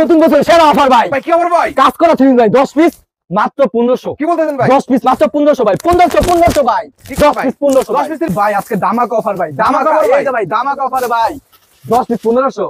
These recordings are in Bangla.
নতুন বছর সেরা অফার ভাই। ভাই কি অফার ভাই? কাজ করা থ্রি ভাই 10 পিস মাত্র 1500। কি বলতেছেন ভাই? 10 পিস মাত্র 1500 ভাই। 1500 ভাই। 10 পিস 1500। 10 পিস ভাই আজকে দামাক অফার ভাই। দামাক ধামাকা অফার ভাই। এই যে ভাই দামাক অফার ভাই। 10 পিস 1500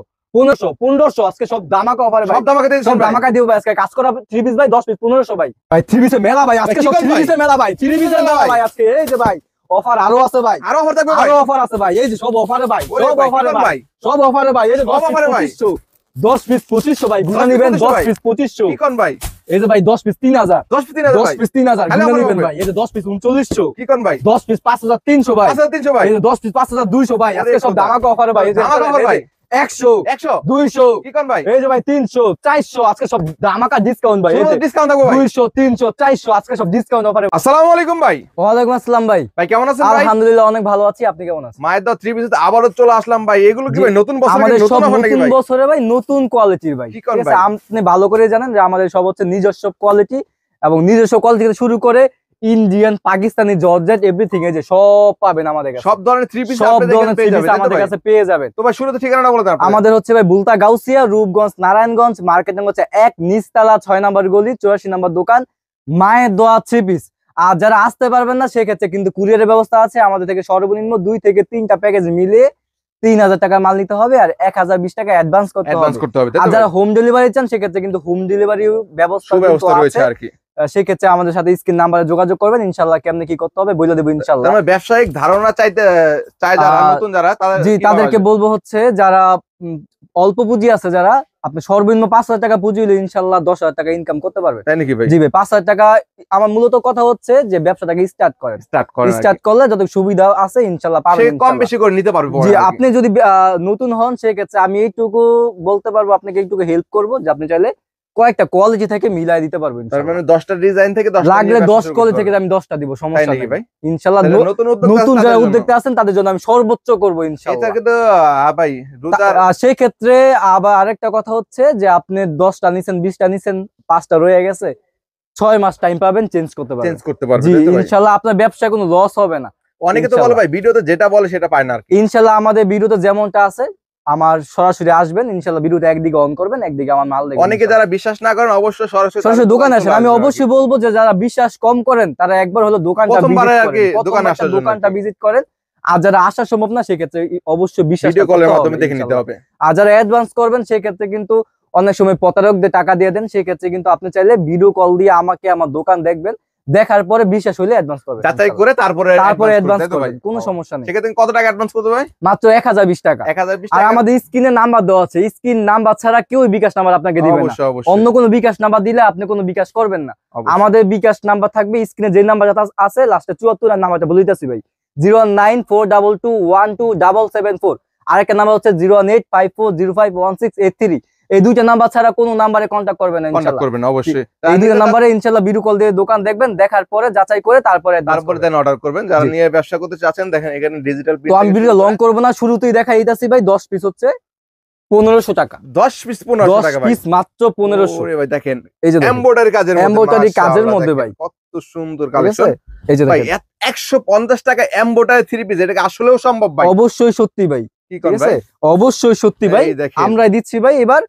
আজকে সব দামাক অফার ভাই। সব দামাকা দিয়েছেন সব ভাই। দামাকা দিও ভাই আজকে কাজ করা থ্রি পিস ভাই 10 পিস 1500 ভাই। ভাই থ্রি পিসের মেলা ভাই আজকে ভাই, সব কি থ্রি ভাই? পিসের মেলা ভাই। থ্রি পিসের মেলা ভাই আজকে এই যে ভাই অফার আরো আছে ভাই। আরো অফার থাকবে ভাই। আরো অফার আছে ভাই। এই যে সব অফারে ভাই। ওরে সব ভাই, অফারে কি বল ভাই। ভাই? সব অফারে ভাই। এই যে সব 10 পিস অফারে ভাই। 2500। 10 পিস 2500 ভাই। গুণা 10 পিস নিবেন 2500 10 পিস 2500। কি কোন ভাই? এই যে ভাই 10 পিস 3000। 10 পিস 3000 10 ভাই। পিস 3000 খালি গুণা অফার নিবেন হবে। ভাই। এই যে 10 পিস 3900। কি কোন ভাই? 10 পিস 5300 ভাই। 5300 ভাই। এই যে 10 পিস 5200 ভাই। আজকে সব দামাকা অফারে ভাই। এই যে ধামাকা অফার ভাই। 100 100 200 কি কোন ভাই? এই যে ভাই 300 400 আজকে সব দামাকা ডিসকাউন্ট ভাই। এই শুধু যে ডিসকাউন্ট থাকবে ভাই। 200 300 400 আজকে সব ডিসকাউন্ট অফারে। আসসালামু আলাইকুম ভাই। ওয়ালাইকুম আসসালাম ভাই। ভাই কেমন আছেন ভাই? আলহামদুলিল্লাহ অনেক ভালো আছি। আপনি কেমন আছেন? মায়ের দা 3 পিসে আবারো চলে আসলাম ভাই। এগুলো কি ভাই নতুন বছরে আমাদের নতুন সব অফার নাকি নতুন ভাই? বছরে ভাই নতুন কোয়ালিটির ভাই। কি ঠিক কোন আছে ভাই? আপনি ভালো করে জানেন যে আমাদের সব হচ্ছে নিজস্ব কোয়ালিটি এবং নিজস্ব কোয়ালিটি থেকে শুরু করে ইন্ডিয়ান পাকিস্তানি জর্জেট এভরিথিং এই যে সব পাবেন আমাদের কাছে। সব ধরনের 3 পিস সব আপনাদের ধরনের এখানে পেয়ে থ্রি যাবেন পিস আমাদের কাছে পেয়ে যাবেন। তো ভাই শুরুতে ঠিকানাটা বলে দেন আপনাদের। আমাদের হচ্ছে ভাই বুলতা গাউসিয়া রূপগঞ্জ নারায়ণগঞ্জ মার্কেট নম্বর হচ্ছে 1 নিচতলা 6 নম্বর গলি 84 নম্বর দোকান মায়ের দোয়া থ্রি পিস। আর যারা আসতে পারবেন না সেক্ষেত্রে কিন্তু কুরিয়ারের ব্যবস্থা আছে আমাদের থেকে। সর্বনিম্ন 2 থেকে 3টা প্যাকেজ মিলিয়ে 3000 টাকা মাল নিতে হবে আর 1020 টাকা অ্যাডভান্স করতে অ্যাডভান্স হবে। করতে হবে তাই আর তো যারা ভাই? হোম ডেলিভারি চান সেক্ষেত্রে কিন্তু হোম ডেলিভারি ব্যবস্থা সুব্যবস্থা রয়েছে আর কি। সেক্ষেত্রে আমাদের সাথে স্ক্রিন নাম্বারে যোগাযোগ করবেন। ইনশাআল্লাহ কেমনে কি করতে হবে বলে দেবো ইনশাআল্লাহ। তার মানে ব্যবসায়িক ধারণা চাই যারা নতুন যারা তাদের জি কি তাদেরকে পাওয়া যায়? বলবো হচ্ছে যারা অল্প পুঁজি আছে যারা আপনি সর্বনিম্ন 5000 টাকা পুঁজি হলে ইনশাআল্লাহ 10000 টাকা ইনকাম করতে পারবে। তাই নাকি ভাই? জি ভাই 5000 টাকা আমার মূলত কথা হচ্ছে যে ব্যবসাটাকে স্টার্ট করেন। স্টার্ট করেন। স্টার্ট করলে যত সুবিধা আছে ইনশাআল্লাহ সে পাবেন। কম ইনশাআল্লাহ। বেশি করে নিতে পারবে জি পরে আর কি। আপনি যদি নতুন হন সেক্ষেত্রে আমি এইটুকু বলতে পারবো আপনাকে এইটুকু হেল্প করবো যে আপনি চাইলে কয়েকটা কোয়ালিটি থেকে মিলাই দিতে পারবেন। তার মানে 10টা ডিজাইন থেকে 10টা লাগলে 10 কোয়ালিটি থেকে আমি 10টা দিব তাই সমস্যা নাকি নেই ভাই? ইনশাআল্লাহ। তাহলে নতুন নতুন যারা উদ্যোক্তা উদ্যোক্তা আছেন তাদের জন্য আমি সর্বোচ্চ করবো এটা ইনশাআল্লাহ। কিন্তু ভাই রোজার সেই ক্ষেত্রে আবার আরেকটা কথা হচ্ছে যে আপনি 10টা নিছেন 20টা নিছেন 5টা রয়ে গেছে 6 মাস টাইম পাবেন চেঞ্জ করতে পারবেন। চেঞ্জ করতে পারবে জি তাই তো ভাই? ইনশাআল্লাহ আপনার ব্যবসায় কোনো লস হবে না। অনেকে তো বলে ভাই ভিডিওতে যেটা বলে সেটা পায় না আর কি। ইনশাআল্লাহ আমাদের ভিডিওতে যেমনটা আছে আমার সরাসরি আসবেন ইনশাআল্লাহ ভিডিওতে একদিকে অন করবেন একদিকে আমার মাল দেখবেন। অনেকে যারা বিশ্বাস না করেন অবশ্যই সরাসরি সরাসরি তাদের দোকানে দোকানে আসেন। চলে আমি আসবেন আর কি। অবশ্যই বলবো যে যারা বিশ্বাস কম করেন তারা একবার হলো দোকানটা প্রথমবারে ভিজিট আর কি করেন। দোকানে আসার জন্য দোকানটা আর কি। ভিজিট করেন। আর যারা আসা সম্ভব না সেক্ষেত্রে অবশ্যই বিশ্বাস ভিডিও কলের মাধ্যমে দেখে নিতে হবে। আর যারা অ্যাডভান্স করবেন সেক্ষেত্রে কিন্তু অনেক সময় প্রতারকদের টাকা দিয়ে দেন। সেক্ষেত্রে কিন্তু আপনি চাইলে ভিডিও কল দিয়ে আমাকে আমার দোকান দেখবেন দেখার পরে বিশ্বাস হইলে অ্যাডভান্স করবেন। যাচাই করে তারপরে অ্যাডভান্স তাই তো ভাই? করবেন কোনো সমস্যা নেই। সেক্ষেত্রে কত টাকা অ্যাডভান্স করতে ভাই? মাত্র 1020 টাকা। 1020 আর টাকা। আমাদের স্ক্রিনে নাম্বার দেওয়া আছে। স্ক্রিন নাম্বার ছাড়া কেউ বিকাশ নাম্বার আপনাকে দিবে না। অবশ্যই অবশ্যই। অন্য কোনো বিকাশ নাম্বার দিলে আপনি কোনো বিকাশ করবেন না। অবশ্যই। আমাদের বিকাশ নাম্বার থাকবে স্ক্রিনে যে নাম্বার আছে লাস্টে 74 আর নাম্বারটা বলে দিতেছি ভাই 09422127774। আরেকটা নাম্বার হচ্ছে 01854051683। এই দুইটা নাম্বার ছাড়া কোনো নাম্বারে কন্টাক্ট করবেন না কন্টাক্ট ইনশাআল্লাহ। করবেন অবশ্যই। এই দুইটা নাম্বারে ইনশাআল্লাহ ভিডিও কল দিয়ে দোকান দেখবেন দেখার পরে যাচাই করে তারপরে তারপরে দেন অর্ডার করবেন যারা জি। নিয়ে ব্যবসা করতে চাচ্ছেন। দেখেন এখানে ডিজিটাল তো আমি ভিডিও লং করব না শুরুতেই দেখাই দিতেছি ভাই 10 পিস হচ্ছে 1500 টাকা। 10 পিস 1500 টাকা 10 ভাই। পিস মাত্র 1500। ওরে ভাই দেখেন এই যে দেখেন, এমব্রয়ডারি কাজের মধ্যে এমব্রয়ডারি কাজের মাশাআল্লাহ মধ্যে দেখেন, ভাই। কত সুন্দর ঠিক আছে? কালেকশন এই যে ভাই। দেখেন 150 টাকা এমব্রয়ডারি 3 পিস এটা কি আসলেও সম্ভব ভাই? অবশ্যই সত্যি ভাই। কি ঠিক কোন আছে ভাই? অবশ্যই সত্যি ভাই। এই দেখেন আমরাই দিচ্ছি ভাই এবার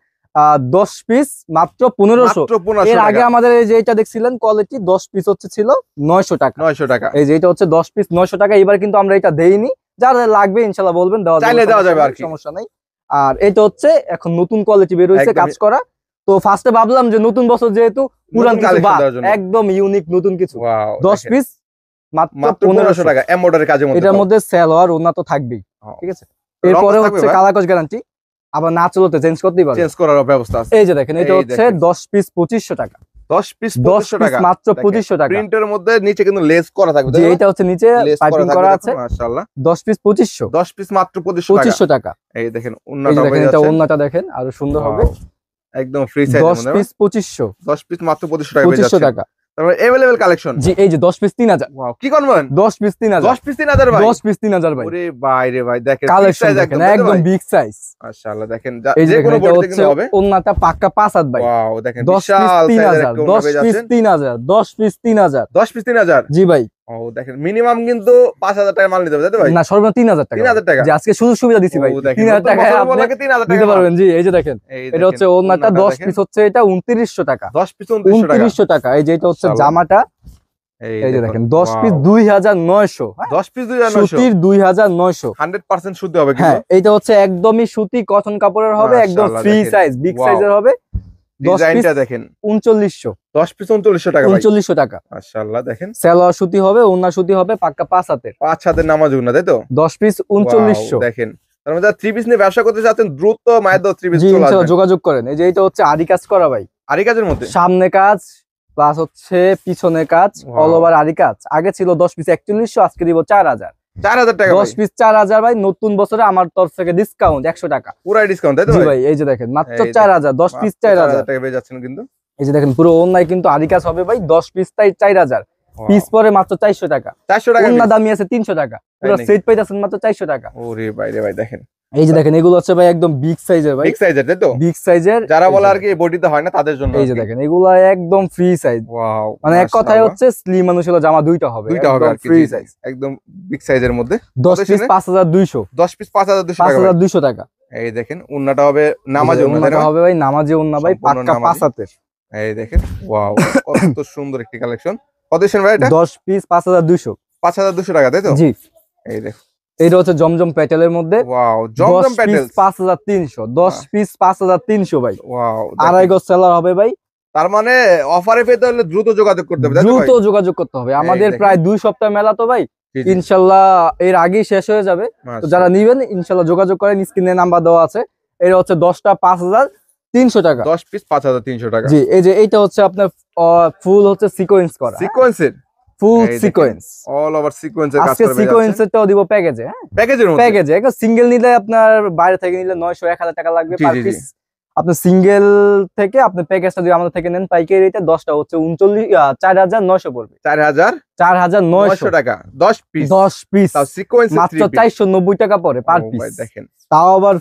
10 পিস মাত্র 1500। মাত্র 1500 এর আগে টাকা। আমাদের এই যে এটা দেখছিলেন কোয়ালিটি 10 পিস হচ্ছে ছিল 900 টাকা। 900 টাকা। এই যে এটা হচ্ছে 10 পিস 900 টাকা। এবার কিন্তু আমরা এটা দেইনি। যারা লাগবে ইনশাআল্লাহ বলবেন দেওয়া চাইলে দেওয়া যাবে আর কি। সমস্যা নাই। আর এটা হচ্ছে এখন নতুন কোয়ালিটি বের হইছে একদমই। কাজ করা। তো ফার্স্টে ভাবলাম যে নতুন বছর যেহেতু পুরান কিছু collection বাদ দেওয়ার জন্য। একদম ইউনিক নতুন কিছু। ওয়াও 10 পিস মাত্র মাত্র 1500 1500 টাকা এমব্রয়ডারি কাজের মধ্যে। এটার মধ্যে সেলর ওনা তো থাকবেই। ঠিক আছে এরপরে হচ্ছে কালাকস গ্যারান্টি আবার না চলতে চেঞ্জ করতেই পারবে। চেঞ্জ করার ব্যবস্থা আছে। এই যে দেখেন এটা এই হচ্ছে দেখেন। 10 পিস 2500 টাকা। 10 পিস 10 2500 পিস টাকা মাত্র 2500 টাকা। প্রিন্টের মধ্যে নিচে কিন্তু লেস করা থাকবে। যে এটা হচ্ছে নিচে পাইপিং করা আছে মাশাআল্লাহ। 10 পিস 2500। 10 পিস মাত্র 2500 টাকা। 2500 টাকা। এই দেখেন এই যে উন্নতটা দেখেন হয়ে এটা যাচ্ছে। ওন্নাটা দেখেন আরো সুন্দর হবে। একদম ফ্রি সাইজের 10 মধ্যে। পিস 2500। 10 পিস মাত্র 2500 টাকা পেয়ে 2500 যাচ্ছে। টাকা। তারপর अवेलेबल কালেকশন। জি এই যে 10 পিস 3000। ওয়াও কি করবেন? 10 পিস 3000। 10 পিস 3000 ভাই। 10 পিস 3000 ভাই। ওরে ভাই রে ভাই দেখেন কালেকশন size দেখেন তাই তো একদম ভাই? Big size. মাশাআল্লাহ দেখেন এই যে যে কোনো এটা বডিতে হচ্ছে কিন্তু হবে। ওন্নাটা পাক্কা 5 হাত ভাই। ওয়াও দেখেন 10 পিস বিশাল সাইজের 3000। একটা ওড়না 10 পেয়ে পিস যাচ্ছেন। 3000। 10 পিস 3000। 10 পিস 3000। জি ভাই ও দেখেন মিনিমাম কিন্তু 5000 টাকা মাল নিতে হবে তাই তো ভাই? না, সর্বনিম্ন 3000 টাকা। 3000 টাকা। যে আজকে সুযোগ সুবিধা দিছি ভাই, ও দেখেন 3000 টাকায় নতুন বছর আপনি উপলক্ষে 3000 টাকা দিতে মাল। পারবেন। জি, এই যে দেখেন, এই এটা দেখেন, হচ্ছে ওড়নাটা, 10 দেখেন। পিস হচ্ছে এটা 2900 টাকা। 10 পিস 2900 টাকা। 2900 টাকা। এই যে এটা হচ্ছে মাশাআল্লাহ। জামাটা, এই যে দেখেন 10 পিস ওয়াও। 2900। 10 পিস 2900 সুতির 2900। 100% শুদ্ধ হবে হ্যাঁ, কিন্তু। এইটা হচ্ছে একদমই সুতি কটন কাপড়ের হবে, একদম মাশাআল্লাহ, ফ্রি দেখেন। Size, big wow. সাইজের হবে। 10 পিস ডিজাইনটা দেখেন। 3900। 10 পিস 3900 টাকা ভাই। 3900 টাকা। মাশাআল্লাহ দেখেন। সালোয়ার সুতি হবে, ওড়না সুতি হবে, পাক্কা 5 হাতের। 5 হাতের নামাজ না তাই তো? 10 পিস ওয়াও, 3900। দেখেন। তার মধ্যে 3 পিস নিয়ে ব্যবসা করতে চাচ্ছেন দ্রুত মায়ের দোয়া 3 পিস জি, চলে ইনশাআল্লাহ আসবেন। যোগাযোগ করেন। এই যে এটা হচ্ছে আরি কাজ করা ভাই, আরি কাজের মধ্যে। সামনে কাজ প্লাস হচ্ছে পিছনে কাজ, Wow. অল ওভার আরি কাজ। আগে ছিল 10 পিস 4100, আজকে দিব 4000। 4000 টাকা 10 ভাই। পিস 4000 ভাই। নতুন বছরে আমার তরফ থেকে ডিসকাউন্ট 100 টাকা। পুরাই ডিসকাউন্ট তাই তো জি ভাই? ভাই, এই যে দেখেন মাত্র এই দেখেন, 4000, 10 পিস 4000 টাকা পেয়ে যাচ্ছেন কিন্তু। এই যে দেখেন পুরো অনলাইন কিন্তু আরি কাজ হবে ভাই, 10 পিস তাই 4000। Wow. পিস পরে মাত্র 400 টাকা। 400 টাকা অন্য piece। দামি আছে 300 টাকা। পুরো নাকি? সেট পাইতাছেন মাত্র 400 টাকা। ওরে ভাই রে ভাই দেখেন। এই যে দেখেন এগুলো হচ্ছে ভাই একদম বিগ সাইজের ভাই, বিগ সাইজের তাই তো? বিগ সাইজের। যারা বলে আর কি বডিতে হয় না তাদের জন্য। এই যে দেখেন এগুলো একদম ফ্রি সাইজ, ওয়াও। মানে এক কথায় হচ্ছে স্লিম মানুষ হলো জামা দুইটা হবে, দুইটা হবে আর কি। Free size. একদম বিগ সাইজের মধ্যে। 10 পিস 5200। 10 পিস 5200 টাকা ভাই। 5200 টাকা। এই দেখেন উন্নাটা হবে নামাজি উন্না তাই ওন্নাটা না? হবে ভাই নামাজি ওন্না ভাই, সম্পূর্ণ পাক্কা নামাজি। 5 হাতের। এই দেখেন ওয়াও কত সুন্দর একটি কালেকশন। কত দিছেন ভাই এটা? 10 পিস 5200। 5200 টাকা তাই তো? জি। এই দেখো এটা হচ্ছে জমজম প্যাটেলের মধ্যে। ওয়াও জমজম 10 পিস প্যাটেলস। 5300। 10 পিস 5300 ভাই। ওয়াও আড়াই গজ সেলার হবে ভাই। তার মানে অফারে পেতে হলে দ্রুত যোগাযোগ করতে হবে তাই তো ভাই? দ্রুত যোগাযোগ করতে হবে। আমাদের দেখেন। প্রায় 2 সপ্তাহ মেলা তো ভাই, জি, জি। ইনশাল্লাহ এর আগেই শেষ হয়ে যাবে। তো মাশাআল্লাহ। যারা নিবেন ইনশাল্লাহ যোগাযোগ করেন, স্ক্রিনে নাম্বার দেওয়া আছে। এটা হচ্ছে 10টা 5300 টাকা। 10 পিস 5300 টাকা। জি, এই যে এইটা হচ্ছে আপনার ফুল হচ্ছে সিকোয়েন্স করা, সিকোয়েন্সের ফুল এই দেখেন, সিকোয়েন্স। অল ওভার সিকোয়েন্সের কাজ আজকে করবে সিকোয়েন্সেরটাও দিব প্যাকেজে। হ্যাঁ, প্যাকেজের মধ্যে। প্যাকেজে একটা সিঙ্গেল নিলে আপনার বাইরে থেকে নিলে 900 1000 টাকা লাগবে জি, পার জি, জি। পিস। আপনি সিঙ্গেল থেকে আপনি প্যাকেজটা যদি আমাদের থেকে নেন পাইকারি রেটে 10টা হচ্ছে 4900 পড়বে। 4900 4900 টাকা 10 পিস। 10 পিস তাও সিকোয়েন্সের মাত্র 3 পিস। 490 টাকা পড়ে পার পিস। দেখেন তাও আবার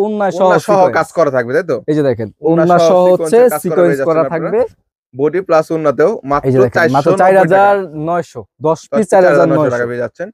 ওন্না সহ ওন্না সহ sequence। কাজ করা থাকবে তাই তো? এই যে দেখেন ওন্না ওন্না সহ সহ sequence হচ্ছে এর কাজ করা সিকোয়েন্স হয়ে করা যাচ্ছে থাকবে। বডি প্লাস ওন্নাতেও এই মাত্র যে দেখেন মাত্র 490 টাকা। 4900। 10 পিস 4900 টাকা 4900। পেয়ে যাচ্ছেন।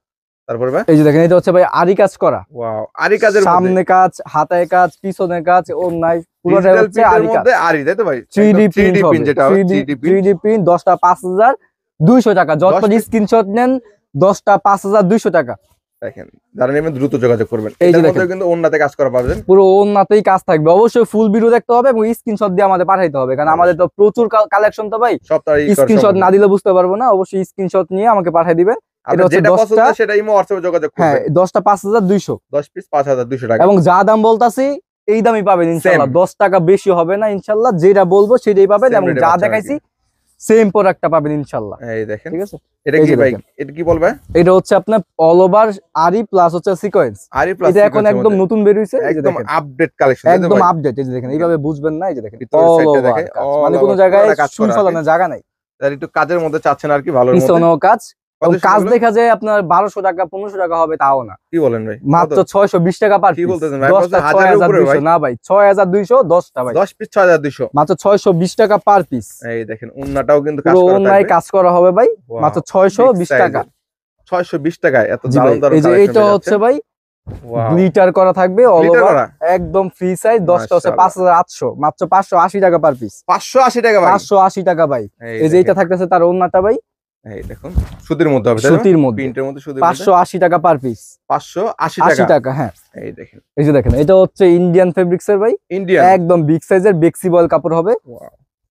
তারপরে ভাই এই যে দেখেন এটা হচ্ছে ভাই আরি কাজ করা, ওয়াও আরি কাজের মধ্যে সামনে কাজ, হাতায় কাজ, পিছনে কাজ, ওন্নায় পুরোটাই ডিজিটাল হচ্ছে প্রিন্টের আরি কাজ। মধ্যে আরি তাই তো ভাই? 3D একদম 3D প্রিন্ট হবে, প্রিন্ট যেটা হবে 3D প্রিন্ট। 3D প্রিন্ট 10টা 5200 টাকা। 10 যত পিস- স্ক্রিনশট নেন 10টা 5200 টাকা। দেখেন যারা নেবেন দ্রুত যোগাযোগ করবেন। এই যে এটার দেখেন। মধ্যে কিন্তু ওন্নাতে কাজ করা পাবেন। পুরো ওন্নাতেই কাজ থাকবে। অবশ্যই ফুল ভিডিও দেখতে হবে এবং স্ক্রিনশট দিয়ে আমাদের পাঠাইতে হবে, কারণ আমাদের তো প্রচুর কালেকশন তো ভাই, সব তার স্ক্রিনশট না দিলে বুঝতে পারবো না। অবশ্যই স্ক্রিনশট নিয়ে আমাকে পাঠিয়ে দিবেন। এটা হচ্ছে যেটা পছন্দ 10টা, সেটা ইমো হোয়াটসঅ্যাপে যোগাযোগ হ্যাঁ করবেন। 10টা 5200। 10 পিস 5200 টাকা। এবং যা দাম বলতাছি এই দামই পাবেন ইনশাআল্লাহ। 10 টাকা বেশি হবে না ইনশাআল্লাহ। যেটা বলবো সেটাই পাবেন Same এবং rate এ যা পাচ্ছেন দেখাইছি সেম প্রোডাক্টটা পাবেন ইনশাআল্লাহ। এই দেখেন ঠিক আছে, এটা এই কি যে ভাই? দেখেন। এটা কি বলবে? এটা হচ্ছে আপনার অল ওভার আরি প্লাস হচ্ছে সিকোয়েন্স। আরি প্লাস এটা এখন একদম নতুন বের হইছে। এই যে একদম দেখেন আপডেট কালেকশন একদম আপডেট। এই যে দেখেন এইভাবে বুঝবেন না। এই যে দেখেন ভিতরের অল সাইডটা ওভার দেখে, কাজ, all মানে কোনো over জায়গায় পুরোটা কাজ সুই করা ফলানোর জায়গা নাই। যারা একটু কাজের মধ্যে চাচ্ছেন আর কি ভালোর মধ্যে। পিছনেও কাজ এবং কত কাজ সেগুলো? দেখা যায় আপনার 1200 টাকা 1500 টাকা হবে তাও না, কি বলেন ভাই? মাত্র কত? 620 টাকা পার কি পিস। বলতেছেন ভাই? 10টা 1000 এর উপরে ভাই? 6200 না ভাই, 6200 10টা ভাই 10 পিস 6200। মাত্র 620 টাকা পার পিস। এই দেখেন ওন্নাটাও কিন্তু কাজ পুরো করা অন্যায় থাকবে। কাজ করা হবে ভাই Wow, মাত্র big 620 size টাকা। এর। 620 টাকায় এত জি ভাই, দারুণ দারুণ এই যে কালেকশন এইটা হচ্ছে ভাই ওয়াও গ্লিটার করা থাকবে অল Glitter ওভার করা? একদম ফ্রি সাইজ। 10টা হচ্ছে মাশাআল্লাহ। 5800, মাত্র 580 টাকা পার পিস। 580 টাকা ভাই। 580 টাকা ভাই। এই যে এইটা দেখেন। থাকতেছে তার ওন্নাটা ভাই এই দেখুন সুতির মধ্যে হবে তাই না? সুতির মধ্যে প্রিন্টের মধ্যে সুতির মধ্যে 580 টাকা পার পিস। 580 80 টাকা। টাকা হ্যাঁ। এই দেখেন এই যে দেখেন এটা হচ্ছে ইন্ডিয়ান ফেব্রিক্স এর ভাই, ইন্ডিয়ান একদম বিগ সাইজের বেক্সি বয়েল কাপড় হবে।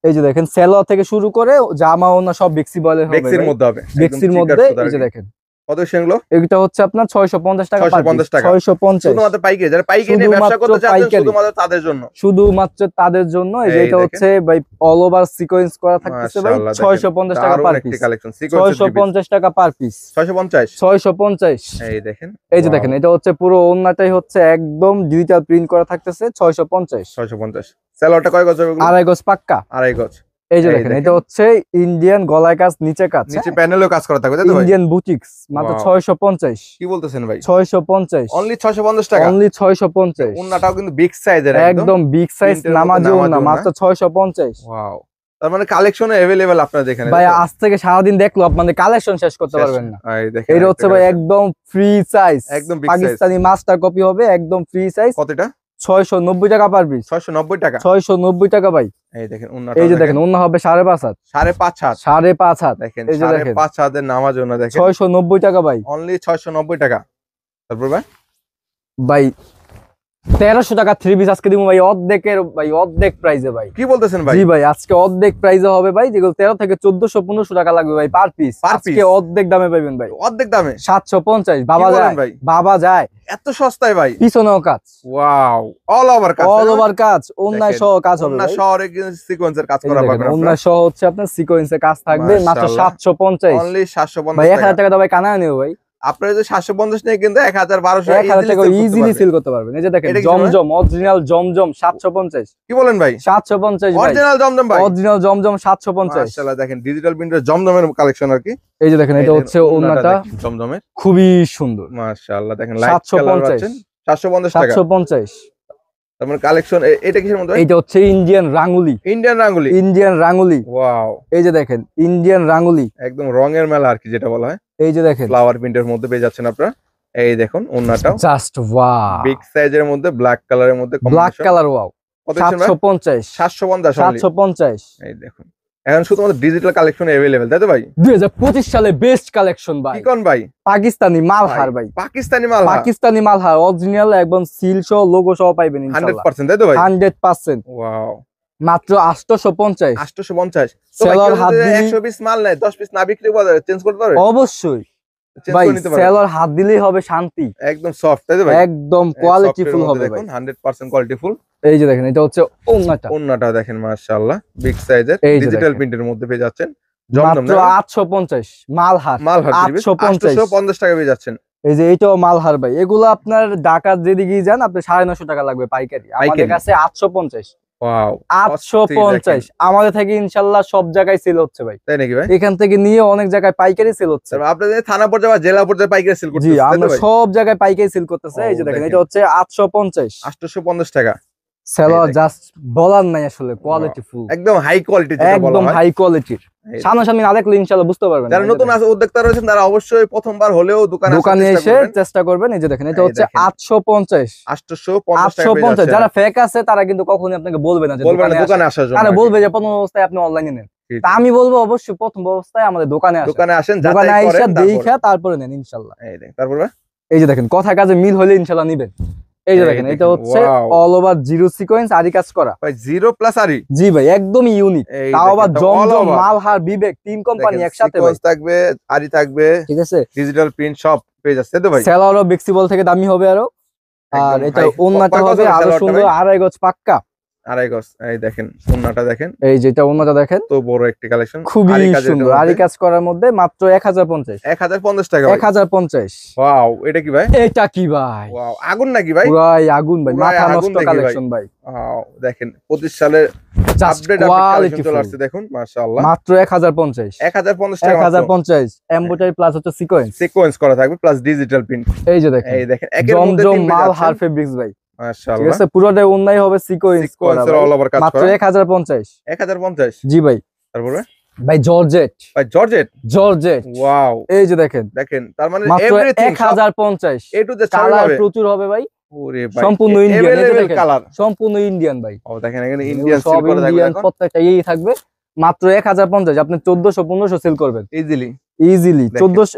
এই যে দেখেন সেলোয়ার থেকে শুরু করে জামা ওনা সব বেক্সি বয়েলের হবে বেক্সির ভাই। মধ্যে হবে। বেক্সির মধ্যে এই যে দেখেন কত সেগুলো? এটা হচ্ছে আপনার 650 টাকা পার পিস। 650 টাকা। 650 শুধুমাত্র পাইকারি যারা পাইকারি নিয়ে ব্যবসা শুধুমাত্র করতে চাচ্ছেন পাইকারি। শুধুমাত্র তাদের জন্য। শুধুমাত্র তাদের জন্য। এই যে এই এটা দেখেন। হচ্ছে ভাই অল ওভার সিকোয়েন্স করা থাকতেছে ভাই মাশাআল্লাহ, দেখেন। 650 টাকা দারুণ পার একটি পিস। কালেকশন সিকোয়েন্স 650 টাকা পার পিস। 650 650। এই দেখেন এই যে দেখেন এটা হচ্ছে পুরো ওন্নাটাই হচ্ছে একদম ডিজিটাল প্রিন্ট করা থাকতেছে 650। 650 সেলোয়ারটা কয় গজ হবে? আড়াই গজ পাক্কা। আড়াই গজ। এই যে এই দেখেন দেখেন। এটা হচ্ছে ইন্ডিয়ান গলায় কাজ নিচে কাজ, নিচে প্যানেলও কাজ করা থাকবে তাই তো ভাই? ইন্ডিয়ান বুটিক্স মাত্র Wow. 650। কি বলতেছেন ভাই? 650 অনলি 650 টাকা। অনলি 650। ওন্নাটাও কিন্তু বিগ সাইজের একদম বিগ সাইজ প্রিন্টের মধ্যে নামাজি নামাজি ওন্না ওন্না। মাত্র 650। ওয়াও তার মানে কালেকশন अवेलेबल আপনাদের এখানে ভাই আজ থেকে সারাদিন দেখলো আপনাদের কালেকশন শেষ করতে পারবেন না। এই দেখেন এটা হচ্ছে ভাই একদম ফ্রি সাইজ, একদম big size। Pakistani master copy হবে, একদম ফ্রি সাইজ। কতটা? 690 টাকা পার পিস। 690 টাকা। 690 টাকা ভাই। এই দেখেন এই যে দেখেন ওন্না হবে 5.5 হাত। 5.5 হাত। 5.5 হাত দেখেন এই যে দেখেন 5.5 হাতের নামাজ ওন্না দেখেন 690 টাকা ভাই। অনলি 690 টাকা। তারপর ভাই 1300 টাকা 3 পিস আজকে দিব ভাই অর্ধেকের, ভাই অর্ধেক প্রাইসে ভাই। কি বলতেছেন ভাই? জি ভাই আজকে অর্ধেক প্রাইসে হবে ভাই, যেগুলো 13 থেকে 1400 1500 টাকা লাগবে ভাই পার পিস। আজকে অর্ধেক দামে পাবেন ভাই। অর্ধেক দামে 750। বাবা যায় ভাই, বাবা যায় এত সস্তায় ভাই। পিছনেও কাজ, ওয়াও, অল ওভার কাজ, অল ওভার কাজ, অন্যায় সহ কাজ হবে ভাই। শহরে সিকোয়েন্সের কাজ করা পাবেন আপনারা। অন্যায় সহ হচ্ছে আপনার সিকোয়েন্সের কাজ থাকবে মাত্র 750। অনলি 750 ভাই 1000 টাকা দাও ভাই, কানা নিও ভাই। আপনারা যদি 750 নিয়ে কিন্তু 1200 1000 টাকা ইজিলি সেল করতে পারবেন। এই যে দেখেন জমজম, অরিজিনাল জমজম 750। কি বলেন ভাই? 750 ভাই, অরিজিনাল জমজম ভাই, অরিজিনাল জমজম 750। মাশাআল্লাহ দেখেন ডিজিটাল প্রিন্টের জমজমের কালেকশন আর কি। এই যে দেখেন এটা হচ্ছে ওন্নাটা জমজমের, খুবই সুন্দর। মাশাআল্লাহ দেখেন লাইট কালার পাচ্ছেন 750 টাকা। 750। তারপর কালেকশন এটা কিসের মধ্যে? এইটা হচ্ছে ইন্ডিয়ান রাঙ্গুলি। ইন্ডিয়ান রাঙ্গুলি, ইন্ডিয়ান রাঙ্গুলি। ওয়াও, এই যে দেখেন ইন্ডিয়ান রাঙ্গুলি, একদম রঙের মেলা আর কি যেটা বলা হয়। এই যে দেখেন ফ্লাওয়ার প্রিন্টের মধ্যে পেয়ে যাচ্ছেন আপনারা। এই দেখুন ওন্নাটাও জাস্ট ওয়াও, বিগ সাইজের মধ্যে ব্ল্যাক কালারের মধ্যে ব্ল্যাক কালার। ওয়াও, কত দিচ্ছেন ভাই? 750। 750। এই দেখুন এখন শুধুমাত্র ডিজিটাল কালেকশন अवेलेबल, তাই তো ভাই? 2025 সালে বেস্ট কালেকশন ভাই। কি কোন ভাই? পাকিস্তানি মালহার ভাই, পাকিস্তানি মাল, পাকিস্তানি মালহার অরিজিনাল একদম সিল সহ লোগো সহ পাইবেন ইনশাআল্লাহ 100%, তাই তো ভাই? 100%। ওয়াও, মাত্র 850। 850। তো সেলর হাত যদি দিলি 100 পিস মাল নেয় 10 পিস না বিক্রি করে চেঞ্জ করতে পারবে? অবশ্যই চেঞ্জ ভাই, করে নিতে পারবে। সেলর হাত দিলেই হবে শান্তি। একদম সফট, তাই তো ভাই? একদম কোয়ালিটি ফুল হবে ভাই। দেখুন 100% কোয়ালিটি ফুল। এই যে দেখেন এটা হচ্ছে ওন্নাটা। ওন্নাটা দেখেন মাশাআল্লাহ বিগ সাইজের এই যে ডিজিটাল দেখেন। প্রিন্টের মধ্যে পেয়ে যাচ্ছেন জমজম মাত্র 850 মালহার। মালহার 850 850 টাকা পেয়ে যাচ্ছেন। এই যে এইটাও মালহার ভাই। এগুলো আপনার ঢাকার যেদিকেই যান আপনি 950 টাকা লাগবে পাইকারি, আমাদের কাছে 850। ওয়াও, 850 আমাদের থেকে ইনশাআল্লাহ সব জায়গায় সেল হচ্ছে ভাই। তাই নাকি ভাই? এখান থেকে নিয়ে অনেক জায়গায় পাইকারি সেল হচ্ছে। তারপর আপনাদের থানা পর্যায়ে বা জেলা পর্যায়ে পাইকারি সেল জি করতেছেন, তাই তো আমরা ভাই? সব জায়গায় পাইকারি সেল করতেছে। এই যে দেখেন দেখেন। এটা হচ্ছে 850। 850 টাকা। সেলর জাস্ট বলার নাই আসলে, কোয়ালিটি ফুল, একদম হাই কোয়ালিটি যেটা বলা একদম হয়। হাই কোয়ালিটির। সামনাসামনি না দেখলে ইনশাআল্লাহ বুঝতে পারবেন। যারা নতুন উদ্যোক্তা রয়েছেন তারা অবশ্যই প্রথমবার হলেও দোকানে এসে চেষ্টা করবেন। এই যে দেখেন এটা হচ্ছে 850। 850 যারা ফেক আছে তারা কিন্তু কখনোই আপনাকে বলবে না যে দোকানে আসার জন্য, তারা বলবে যে প্রথম অবস্থায় আপনি অনলাইনে নেন। তা আমি বলবো অবশ্যই প্রথম অবস্থায় আমাদের দোকানে আসেন, দোকানে এসে দেখা তারপরে নেন ইনশাআল্লাহ। এই দেখেন তারপরে এই যে দেখেন কথা কাজে মিল হলে ইনশাআল্লাহ নিবেন। এই যে দেখেন এটা হচ্ছে অল ওভার জিরো সিকোয়েন্স আরি কাজ করা ভাই, জিরো প্লাস আরি। জি ভাই একদমই ইউনিক। তাও আবার জমজম মালহার বিবেক 3 কোম্পানি একসাথে ভাই থাকবে, আরি থাকবে, ঠিক আছে, ডিজিটাল প্রিন্ট সব পেয়ে যাচ্ছে তো ভাই। সেলারও বেক্সিবল থেকে দামি হবে আরো। আর এটা ওন্নাটা হবে আরো সুন্দর 2.5 গজ পাক্কা। 2.5 গজ। এই দেখেন ওন্নাটা দেখেন, এই যেটা ওন্নাটা দেখেন তো বড় একটি কালেকশন, খুবই সুন্দর আরি কাজ করার মধ্যে মাত্র 1050। 1050 টাকা। 1050। ওয়াও, এটা কি ভাই? এটা কি ভাই? ওয়াও, আগুন নাকি ভাই? পুরাই আগুন ভাই, মাথা নষ্ট কালেকশন ভাই। ওয়াও, দেখেন 25 সালের আপডেট কালেকশন চলে আসছে দেখুন মাশাআল্লাহ। মাত্র 1050। 1050 টাকা। 1050 এমব্রয়ডারি প্লাস হচ্ছে সিকোয়েন্স করা থাকবে প্লাস ডিজিটাল প্রিন্ট। এই যে দেখেন, এই দেখেন একের মধ্যে জমজম তিন মালহার ফেব্রিক্স ভাই মাশাআল্লাহ। ঠিক আছে, পুরোটাই ওন্নাই হবে সিকোয়েন্স করা ভাই। অল ওভার কাজ করা মাত্র 1050। 1050। জি ভাই। তারপরে ভাই জর্জেট, ভাই জর্জেট। ওয়াও, এই যে দেখেন তার মানে মাত্র everything 1050 A to Z colour প্রচুর হবে ভাই। ওরে ভাই সম্পূর্ণ ইন্ডিয়ান, এই যে দেখেন কালার সম্পূর্ণ ইন্ডিয়ান ভাই। ও দেখেন এখানে ইন্ডিয়ান সব সিল করা থাকবে, ইন্ডিয়ান প্রত্যেকটা এই থাকবে। মাত্র 1050 আপনি 1400-1500 সেল করবেন ইজিলি। 1050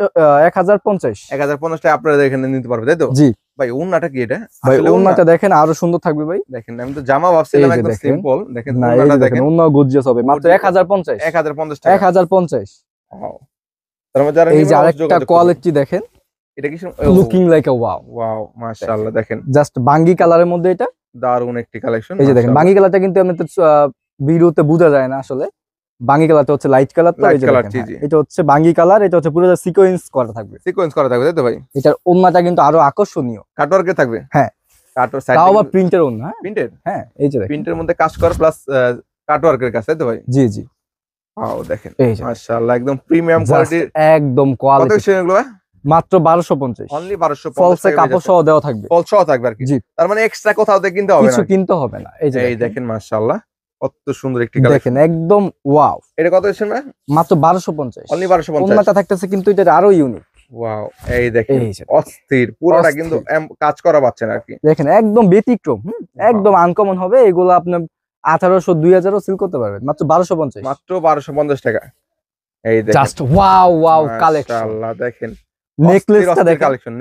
টাকা আপনারা এখানে নিতে পারবেন, তাই তো? জি ভাই ওন্নাটা কি এটা? ভাই ওন্নাটা দেখেন আরো সুন্দর থাকবে ভাই। দেখেন আমি তো জামা ভাবছিলাম একদম সিম্পল, দেখেন না ওন্নাটা দেখেন দেখেন ওন্না গর্জিয়াস হবে মাত্র 1050। 1050 টাকা। 1050। ওয়াও, তার মানে যারা এই যে আরেকটা কোয়ালিটি দেখেন, এটা কি লুকিং লাইক আ ওয়াও। ওয়াও মাশাআল্লাহ, দেখেন জাস্ট বাঙ্গি কালারের মধ্যে এটা দারুন একটি কালেকশন। এই যে দেখেন বাঙ্গি কালারটা কিন্তু এমনি তো ভিডিওতে বোঝা যায় না আসলে। বাঙ্গি কালারটা হচ্ছে লাইট কালার, তো এই যে এটা হচ্ছে বাঙ্গি কালার, এটা হচ্ছে পুরো সিকোয়েন্স করা থাকবে, তাই তো ভাই? এটার ওন্নাটা কিন্তু আরো আকর্ষণীয়, কাটওয়ার্কে থাকবে। হ্যাঁ, কাটওয়ার্ক সাইড, তাও আবার প্রিন্টের ওন্না। প্রিন্টেড, হ্যাঁ এই যে দেখেন প্রিন্টের মধ্যে কাজ করা প্লাস কাটওয়ার্কের কাজ, তাই তো ভাই? জি জি। ওয়াও, দেখেন এই যে মাশাআল্লাহ একদম প্রিমিয়াম কোয়ালিটির, একদম কোয়ালিটি। কত এগুলো ভাই? মাত্র 1250। অনলি 1250 ফলসে কাপড় সহ দেওয়া থাকবে। ফলস সহ থাকবে আর কি। জি, তার মানে এক্সট্রা কোথাও থেকে কিনতে হবে না, কিছু কিনতে হবে না। এই যে এই দেখেন মাশাআল্লাহ কত সুন্দর একটি দেখেন কালেকশন। একদম ওয়াও। এটা কত দিচ্ছেন ভাই? মাত্র 1250। অনলি 1250। ওন্নাটা থাকতেছে কিন্তু এটা আরো ইউনিক। ওয়াও, এই দেখেন এই যে অস্থির, পুরোটা অস্থির। কিন্তু কাজ করা পাচ্ছেন আর কি। দেখেন একদম ব্যতিক্রম, একদম আনকমন হবে। এগুলো আপনি 1800 2000 সিল করতে পারবেন মাত্র 1250। মাত্র 1250 টাকা। এই দেখেন জাস্ট ওয়াও ওয়াও কালেকশন। মাশাআল্লাহ দেখেন নেকলেসটা দেখেন, কালেকশন,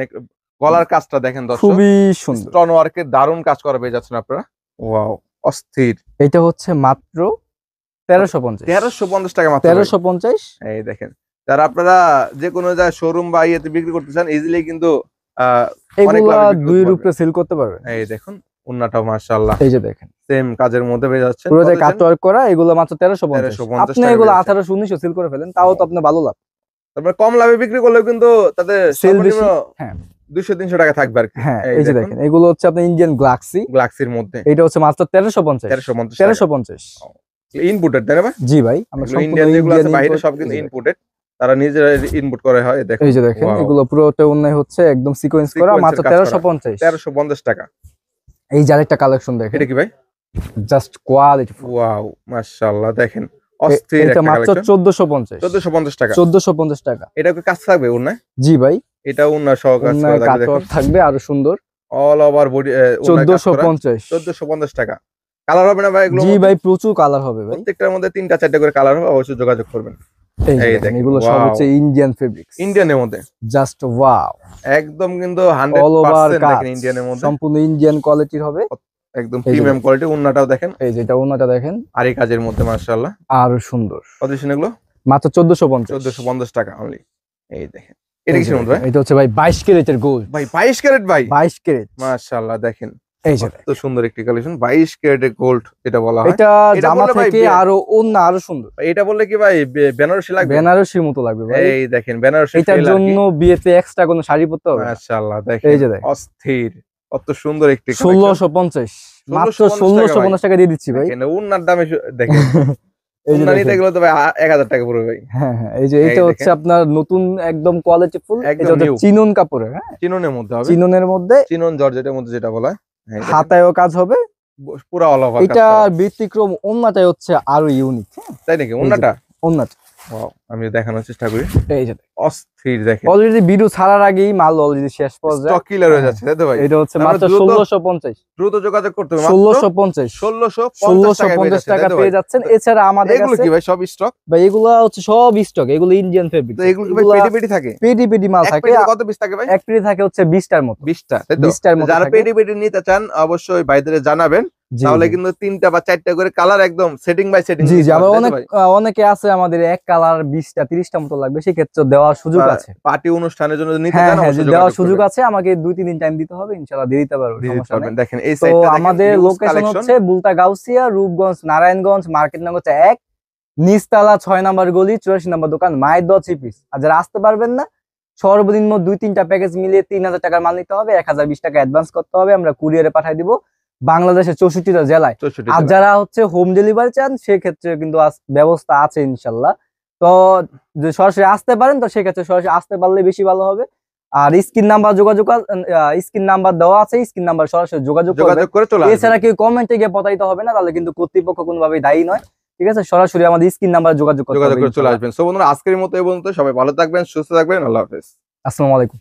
গলার কাজটা দেখেন দর্শক, খুবই সুন্দর। স্টোন ওয়ার্কের দারুণ কাজ করা পেয়ে যাচ্ছেন আপনারা। ওয়াও, অস্থির। এটা হচ্ছে মাত্র 1350। 1350 টাকা মাত্র। 1350। এই দেখেন, যারা আপনারা যে কোনো জায়গায় শোরুম বা ইয়েতে বিক্রি করতে চান ইজিলি কিন্তু অনেক এগুলা লাভে বিক্রি করতে 2 পারবেন। রূপে সেল করতে পারবেন। এই দেখুন ওন্নাটাও মাশাআল্লাহ এই যে দেখেন সেম কাজের মধ্যে পেয়ে যাচ্ছেন। পুরোটা কাটওয়ার্ক করা। এগুলো মাত্র 1350। 1350 আপনি টাকা এগুলো পেয়ে 1800 1900 সেল করে ফেলেন, তাও তো আপনার ভালো লাভ। তারপর কম লাভে বিক্রি করলেও কিন্তু তাদের সেল সর্বনিম্ন বেশি। হ্যাঁ 200-300 টাকা থাকবে আর কি। হ্যাঁ এই যে দেখেন এগুলো হচ্ছে আপনার ইন্ডিয়ান গ্লাক্সি। গ্লাক্সির মধ্যে এটা হচ্ছে মাত্র 1350। 1350 1350। ইনপুটেড তাই না ভাই? জি ভাই, আমরা সম্পূর্ণ ইন্ডিয়ান যেগুলো আছে ইন্ডিয়ান বাইরে ইম্পোর্ট। সব কিন্তু ইনপুটেড, তারা নিজেরা ইনপুট করে হয়। দেখুন এই যে দেখেন Wow, এগুলো পুরোটা অন্যায় হচ্ছে একদম সিকোয়েন্স করা, Sequence এর মাত্র কাজ করা। 1350। 1350 টাকা। এই যে আরেকটা কালেকশন দেখেন, এটা কি ভাই? Just quality. ওয়াও মাশাআল্লাহ দেখেন অস্থির এটা একটা মাত্র কালেকশন। 1450। 1450 টাকা। 1450 টাকা। এটা কি কাজ থাকবে ওর না? জি ভাই, এটাও ওনার সহ কাজ করা অন্যায় থাকবে। দেখুন কাটওয়ার্ক থাকবে আরো সুন্দর। All over body 1450। 1450 টাকা। কালার হবে না ভাই এগুলো? জি ভাই, প্রচুর কালার হবে ভাই। প্রত্যেকটার মধ্যে 3টা 4টা করে কালার হবে, অবশ্যই যোগাযোগ করবেন। এই যে এই দেখেন, দেখেন, এগুলো সব wow. হচ্ছে ইন্ডিয়ান ফেব্রিক্স। ইন্ডিয়ানের মধ্যে জাস্ট ওয়াও, একদম কিন্তু অল ওভার 100% কাজ দেখেন ইন্ডিয়ানের মধ্যে, সম্পূর্ণ ইন্ডিয়ান কোয়ালিটির হবে। একদম এই যে প্রিমিয়াম কোয়ালিটি। ওন্নাটাও দেখেন, এই যে এটা ওনাটা দেখেন আর এই কাজের মধ্যে মাশাআল্লাহ আরো সুন্দর। কত দিচ্ছেন এগুলো? মাত্র 1450। 1450 টাকা অনলি। এই দেখেন এটা কিসের মধ্যে ভাই? এটা হচ্ছে ভাই 22 ক্যারেটের গোল্ড। ভাই 22 ক্যারেট ভাই? 22 ক্যারেট মাশাআল্লাহ দেখেন এই যে কত সুন্দর একটি কালেকশন। 22 ক্যারেটের গোল্ড যেটা বলা হয়। এটা এটা জামা বললে ভাই থেকে আরো ওন্না আরো সুন্দর। এটা বললে কি ভাই বেনারসি লাগবে? বেনারসির মতো লাগবে ভাই। এই দেখেন বেনারসি এটার ফেল আর কি। জন্য বিয়েতে এক্সট্রা কোনো শাড়ি পরতে হবে না। মাশাআল্লাহ দেখেন এই যে দেখেন অস্থির, কত সুন্দর একটি collection। 1650। মাত্র 1650 টাকা দিয়ে দিচ্ছি ভাই। দেখেন উন্নার দামে দেখেন এই যে উন্না নিতে দেখেন। গেলে তো ভাই 1000 টাকা পড়বে ভাই। হ্যাঁ হ্যাঁ, এই যে এই এটা হচ্ছে দেখেন। আপনার নতুন একদম কোয়ালিটি ফুল। একদম এটা হচ্ছে new। চিনন কাপড়ের। হ্যাঁ চিননের মধ্যে হবে, চিননের মধ্যে চিনন জর্জেটের মধ্যে যেটা বলা হয়। হ্যাঁ, দেখেন, হাতায়ও কাজ হবে। পুরো অল ওভার কাজ এটা করা। ব্যতিক্রম, ওন্নাটাই হচ্ছে আরো ইউনিক। তাই নাকি উন্নাটা? ওন্নাটা ওয়াও, আমি দেখানোর চেষ্টা করি। এই যে অস্থির দেখেন, অলরেডি ভিডিও ছাড়ার আগেই মাল অলরেডি শেষ পর্যায়ে। স্টক কিলার হয়ে যাচ্ছে তাই তো ভাই? এটা হচ্ছে তার মানে মাত্র দ্রুত- 1650। দ্রুত যোগাযোগ করতে হবে। মাত্র 1650 1650 টাকা টাকা পেয়ে যাচ্ছেন। এছাড়া আমাদের এগুলো কাছে কি ভাই সব স্টক? ভাই এগুলা হচ্ছে সব স্টক, এগুলো ইন্ডিয়ান ফেব্রিক। তো এগুলো কি ভাই পেটি পেটি থাকে? পেটি পেটি মাল এক থাকে। পেটিতে কত পিস থাকে ভাই? এক পেটি থাকে হচ্ছে 20টার মতো। 20টা তাই তো? 20টার মতো যারা থাকে। পেটি পেটি নিতে চান অবশ্যই ভাইদের জানাবেন, জি, তাহলে জি। কিন্তু 3টা বা 4টা করে কালার একদম সেটিং বাই সেটিং। জি জি, আবার অনেকে আছে আমাদের এক কালার 20টা 30টা মতো লাগবে, সেক্ষেত্রে দেওয়ার সুযোগ আছে। পার্টি অনুষ্ঠানের জন্য যদি নিতে হ্যাঁ চান হ্যাঁ, অবশ্যই দেওয়ার যোগাযোগ সুযোগ করবেন। আছে। আমাকে 2-3 দিন টাইম দিতে হবে, ইনশাআল্লাহ দিয়ে দিতে পারবো, দিয়ে দিতে সমস্যা নেই। পারবেন। দেখেন এই তো সাইডটা দেখেন, আমাদের huge লোকেশন collection। হচ্ছে বুলতা গাউসিয়া, রূপগঞ্জ, নারায়ণগঞ্জ, মার্কেট নং হচ্ছে 1, নিচতলা 6 নম্বর গলি, 84 নম্বর দোকান, মায়ের দোয়া থ্রি পিস। আর যারা আসতে পারবেন না, সর্বনিম্ন 2-3টা প্যাকেজ মিলিয়ে 3000 টাকার মাল নিতে হবে, 1020 টাকা অ্যাডভান্স করতে হবে, আমরা কুরিয়ারে পাঠিয়ে দিব বাংলাদেশের 64টা জেলায়। 64 আর জেলা। যারা হচ্ছে হোম ডেলিভারি চান, সেক্ষেত্রে কিন্তু ব্যবস্থা আছে ইনশাল্লাহ। তো যদি সরাসরি আসতে পারেন, তো সেক্ষেত্রে সরাসরি আসতে পারলে বেশি ভালো হবে। আর স্ক্রিন নাম্বার স্ক্রিন নাম্বার দেওয়া আছে, স্ক্রিন নাম্বার সরাসরি যোগাযোগ করবেন। যোগাযোগ করে চলে আসবেন। এছাড়া কেউ কমেন্টে গিয়ে প্রতারিত হবে না, তাহলে কিন্তু কর্তৃপক্ষ কোনোভাবেই দায়ী নয়। ঠিক আছে, সরাসরি আমাদের স্ক্রিন নাম্বার যোগাযোগ করতে যোগাযোগ হবে করে চলে ইনশাল্লাহ। আসবেন। সো বন্ধুরা আজকের মতো এই পর্যন্ত, সবাই ভালো থাকবেন, সুস্থ থাকবেন, আল্লাহ হাফেজ। আসসালামু আলাইকুম।